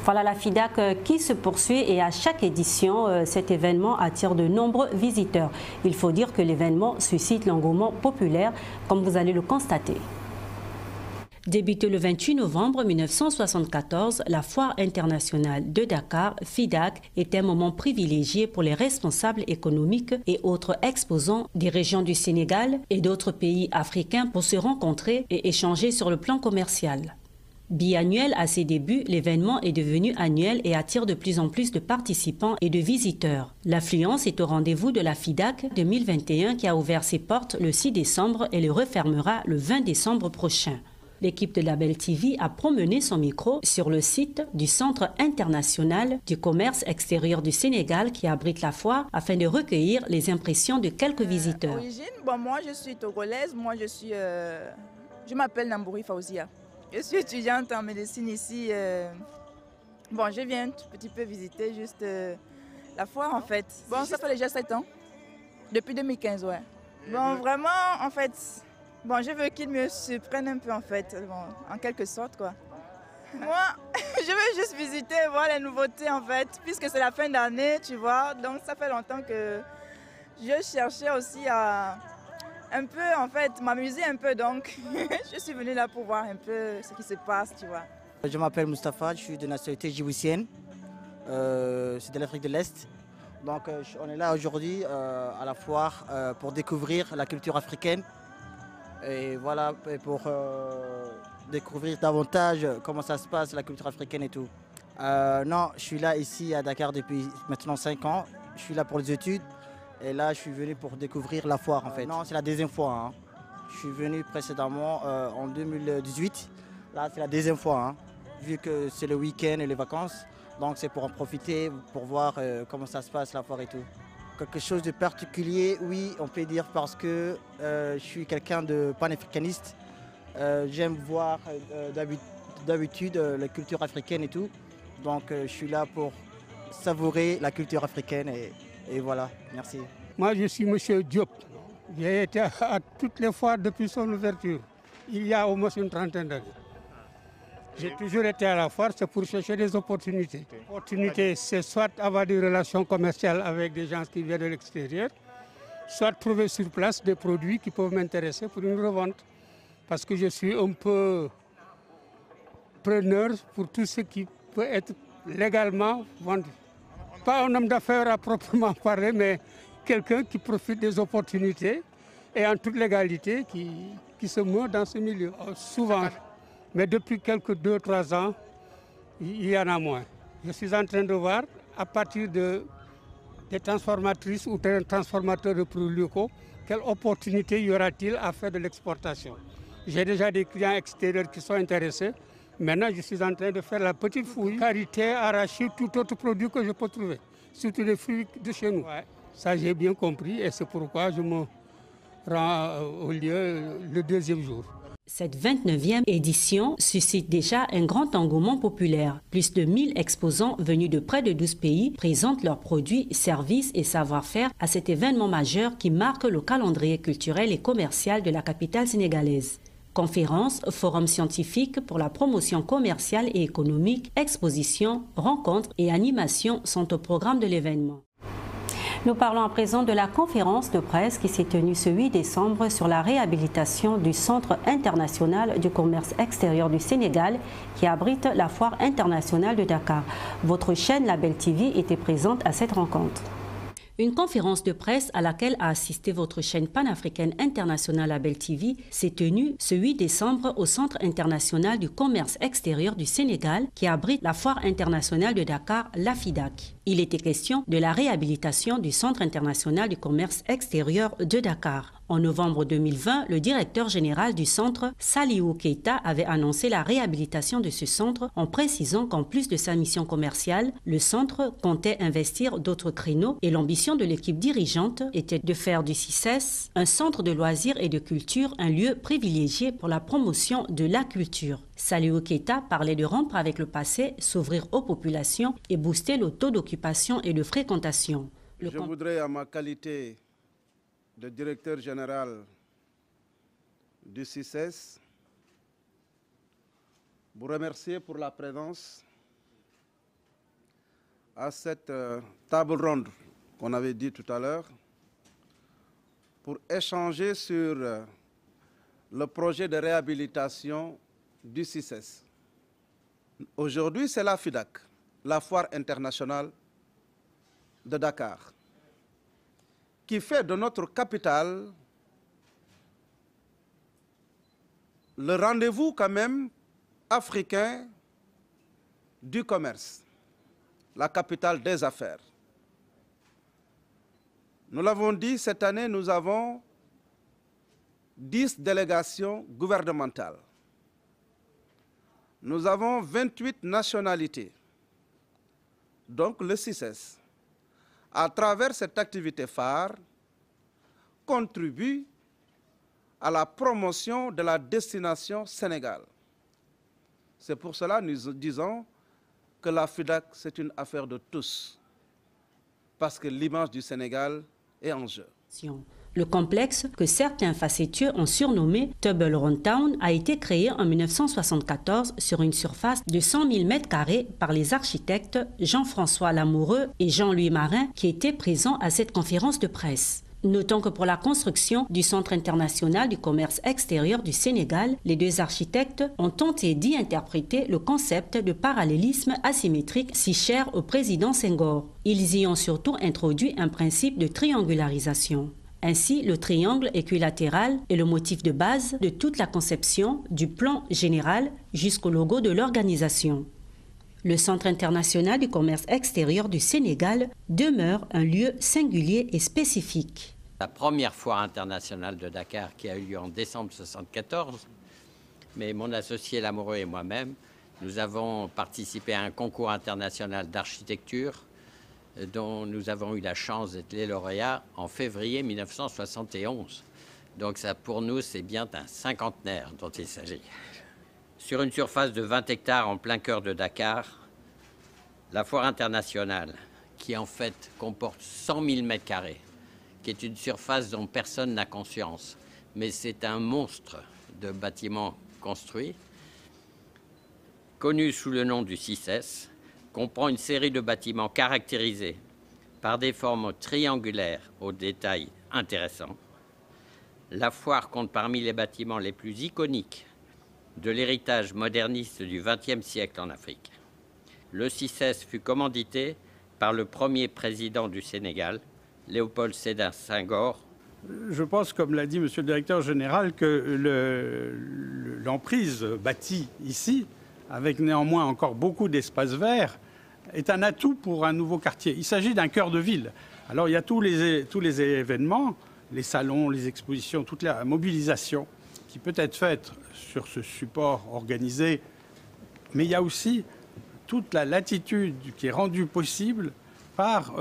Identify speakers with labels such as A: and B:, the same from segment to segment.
A: Voilà la FIDAK qui se poursuit et à chaque édition, cet événement attire de nombreux visiteurs. Il faut dire que l'événement suscite l'engouement populaire, comme vous allez le constater. Débutée le 28 novembre 1974, la Foire internationale de Dakar, FIDAK, est un moment privilégié pour les responsables économiques et autres exposants des régions du Sénégal et d'autres pays africains pour se rencontrer et échanger sur le plan commercial. Biannuel à ses débuts, l'événement est devenu annuel et attire de plus en plus de participants et de visiteurs. L'affluence est au rendez-vous de la FIDAK 2021 qui a ouvert ses portes le 6 décembre et le refermera le 20 décembre prochain. L'équipe de Label TV a promené son micro sur le site du Centre international du commerce extérieur du Sénégal qui abrite la foire afin de recueillir les impressions de quelques visiteurs.
B: Moi je suis togolaise, je m'appelle Nambouri Faouzia. Je suis étudiante en médecine ici. Je viens un petit peu visiter juste la foire en fait. Ça fait déjà 7 ans, depuis 2015, ouais. Vraiment en fait, je veux qu'ils me surprennent un peu en fait, en quelque sorte quoi. Moi, je veux juste visiter, voir les nouveautés en fait, puisque c'est la fin d'année, tu vois. Donc ça fait longtemps que je cherchais aussi à un peu en fait m'amuser un peu, donc je suis venue là pour voir un peu ce qui se passe, tu vois.
C: Je m'appelle Mustapha, je suis de nationalité djiboutienne, c'est de l'Afrique de l'Est. Donc on est là aujourd'hui à la foire pour découvrir la culture africaine et voilà, pour découvrir davantage comment ça se passe, la culture africaine et tout. Non, je suis là ici à Dakar depuis maintenant 5 ans, je suis là pour les études. Et là, je suis venu pour découvrir la foire en fait. Non, c'est la deuxième fois. Hein. Je suis venu précédemment en 2018. Là, c'est la deuxième fois. Hein. Vu que c'est le week-end et les vacances. Donc, c'est pour en profiter, pour voir comment ça se passe, la foire et tout. Quelque chose de particulier, oui, on peut dire parce que je suis quelqu'un de panafricaniste. J'aime voir d'habitude la culture africaine et tout. Donc, je suis là pour savourer la culture africaine et voilà, merci.
D: Moi, je suis M. Diop. J'ai été à toutes les foires depuis son ouverture, il y a au moins une trentaine d'années. J'ai toujours été à la foire, c'est pour chercher des opportunités. L'opportunité, c'est soit avoir des relations commerciales avec des gens qui viennent de l'extérieur, soit trouver sur place des produits qui peuvent m'intéresser pour une revente. Parce que je suis un peu preneur pour tout ce qui peut être légalement vendu. Pas un homme d'affaires à proprement parler, mais quelqu'un qui profite des opportunités et en toute légalité qui se meut dans ce milieu. Souvent, mais depuis quelques 2-3 ans, il y en a moins. Je suis en train de voir, à partir des transformatrices ou des transformateurs de produits locaux, quelle opportunité y aura-t-il à faire de l'exportation. J'ai déjà des clients extérieurs qui sont intéressés. Maintenant, je suis en train de faire la petite fouille, karité, arachides, tout autre produit que je peux trouver, surtout les fruits de chez nous. Ouais. Ça, j'ai bien compris et c'est pourquoi je me rends au lieu le deuxième jour.
A: Cette 29e édition suscite déjà un grand engouement populaire. Plus de 1000 exposants venus de près de 12 pays présentent leurs produits, services et savoir-faire à cet événement majeur qui marque le calendrier culturel et commercial de la capitale sénégalaise. Conférences, forums scientifiques pour la promotion commerciale et économique, expositions, rencontres et animations sont au programme de l'événement. Nous parlons à présent de la conférence de presse qui s'est tenue ce 8 décembre sur la réhabilitation du Centre international du commerce extérieur du Sénégal qui abrite la Foire internationale de Dakar. Votre chaîne Label TV était présente à cette rencontre. Une conférence de presse à laquelle a assisté votre chaîne panafricaine internationale Label TV s'est tenue ce 8 décembre au Centre international du commerce extérieur du Sénégal qui abrite la Foire internationale de Dakar, la FIDAK. Il était question de la réhabilitation du Centre international du commerce extérieur de Dakar. En novembre 2020, le directeur général du centre, Saliou Keita, avait annoncé la réhabilitation de ce centre en précisant qu'en plus de sa mission commerciale, le centre comptait investir d'autres créneaux et l'ambition de l'équipe dirigeante était de faire du CICES un centre de loisirs et de culture, un lieu privilégié pour la promotion de la culture. Saliou Keita parlait de rompre avec le passé, s'ouvrir aux populations et booster le taux d'occupation et de fréquentation.
E: Je voudrais, à ma qualité de directeur général du CICES, vous remercier pour la présence à cette table ronde qu'on avait dit tout à l'heure pour échanger sur le projet de réhabilitation du CICES. Aujourd'hui, c'est la FIDAK, la Foire internationale de Dakar, qui fait de notre capitale le rendez-vous quand même africain du commerce, la capitale des affaires. Nous l'avons dit, cette année, nous avons 10 délégations gouvernementales. Nous avons 28 nationalités. Donc le CICES, à travers cette activité phare, contribue à la promotion de la destination Sénégal. C'est pour cela que nous disons que la FIDAK, c'est une affaire de tous, parce que l'image du Sénégal est en jeu.
A: Le complexe, que certains facétieux ont surnommé Tubble-Round Town, a été créé en 1974 sur une surface de 100 000 m² par les architectes Jean-François Lamoureux et Jean-Louis Marin qui étaient présents à cette conférence de presse. Notons que pour la construction du Centre international du commerce extérieur du Sénégal, les deux architectes ont tenté d'y interpréter le concept de parallélisme asymétrique si cher au président Senghor. Ils y ont surtout introduit un principe de triangularisation. Ainsi, le triangle équilatéral est le motif de base de toute la conception, du plan général jusqu'au logo de l'organisation. Le Centre international du commerce extérieur du Sénégal demeure un lieu singulier et spécifique.
F: La première foire internationale de Dakar qui a eu lieu en décembre 1974, mais mon associé Lamoureux et moi-même, nous avons participé à un concours international d'architecture dont nous avons eu la chance d'être les lauréats en février 1971. Donc ça, pour nous, c'est bien un cinquantenaire dont il s'agit. Sur une surface de 20 hectares en plein cœur de Dakar, la foire internationale, qui en fait comporte 100 000 m², qui est une surface dont personne n'a conscience, mais c'est un monstre de bâtiments construits, connu sous le nom du CICES, comprend une série de bâtiments caractérisés par des formes triangulaires aux détails intéressants. La foire compte parmi les bâtiments les plus iconiques de l'héritage moderniste du XXe siècle en Afrique. Le CICES fut commandité par le premier président du Sénégal, Léopold Sédar Senghor.
G: Je pense, comme l'a dit Monsieur le Directeur Général, que l'emprise bâtie ici, avec néanmoins encore beaucoup d'espaces verts, est un atout pour un nouveau quartier. Il s'agit d'un cœur de ville. Alors il y a tous les événements, les salons, les expositions, toute la mobilisation qui peut être faite sur ce support organisé, mais il y a aussi toute la latitude qui est rendue possible par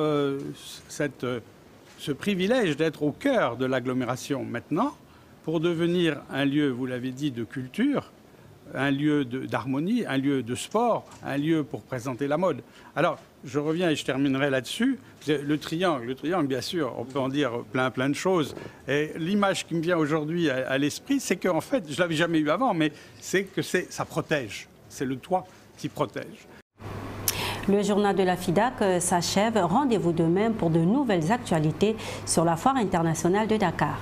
G: ce privilège d'être au cœur de l'agglomération maintenant, pour devenir un lieu, vous l'avez dit, de culture, un lieu d'harmonie, un lieu de sport, un lieu pour présenter la mode. Alors, je reviens et je terminerai là-dessus. Le triangle, bien sûr, on peut en dire plein de choses. Et l'image qui me vient aujourd'hui à l'esprit, c'est qu'en fait, je ne l'avais jamais eu avant, mais c'est que ça protège. C'est le toit qui protège.
A: Le journal de la FIDAK s'achève. Rendez-vous demain pour de nouvelles actualités sur la Foire internationale de Dakar.